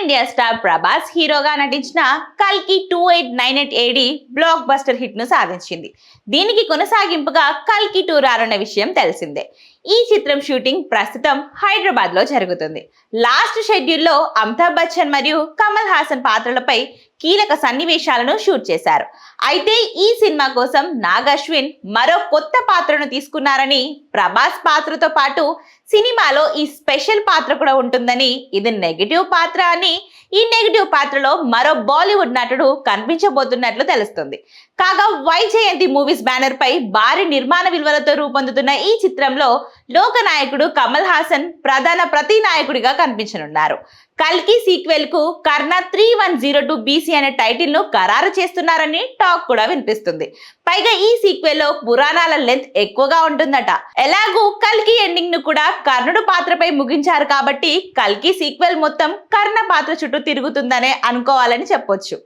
India star Prabhas హీరోగా నటించిన కల్కి 2898 ఏడి బ్లాక్ బస్టర్ హిట్ ను సాధించింది. దీనికి కొనసాగింపుగా కల్కి 2 రానున్న విషయం తెలిసిందే. ఈ చిత్రం షూటింగ్ ప్రస్తుతం హైదరాబాద్ లో జరుగుతుంది. లాస్ట్ షెడ్యూల్లో అమితాబ్ బచ్చన్ మరియు కమల్ హాసన్ పాత్రలపై కీలక సన్నివేశాలను షూట్ చేశారు. అయితే ఈ సినిమా కోసం నాగ్ అశ్విన్ మరో కొత్త పాత్రను తీసుకున్నారని, ప్రభాస్ పాత్రతో పాటు సినిమాలో ఈ స్పెషల్ పాత్ర కూడా ఉంటుందని, ఇది నెగిటివ్ పాత్ర అని, ఈ నెగిటివ్ పాత్రలో మరో బాలీవుడ్ నటుడు కనిపించబోతున్నట్లు తెలుస్తుంది. కాగా వైజయంతి మూవీస్ బ్యానర్ పై భారీ నిర్మాణ విలువలతో రూపొందుతున్న ఈ చిత్రంలో లోకనాయకుడు కమల్ హాసన్ ప్రధాన ప్రతినాయకుడిగా కనిపించనున్నారు. కల్కి సీక్వెల్ కు కర్ణ 3102 BC అనే టైటిల్ ను ఖరారు చేస్తున్నారని టాక్ కూడా వినిపిస్తుంది. పైగా ఈ సీక్వెల్ లో పురాణాల లెంత్ ఎక్కువగా ఉంటుందట. ఎలాగూ కల్కి ఎండింగ్ ను కూడా కర్ణుడు పాత్రపై ముగించారు కాబట్టి కల్కి సీక్వెల్ మొత్తం కర్ణ పాత్ర చుట్టూ తిరుగుతుందనే అనుకోవాలని చెప్పొచ్చు.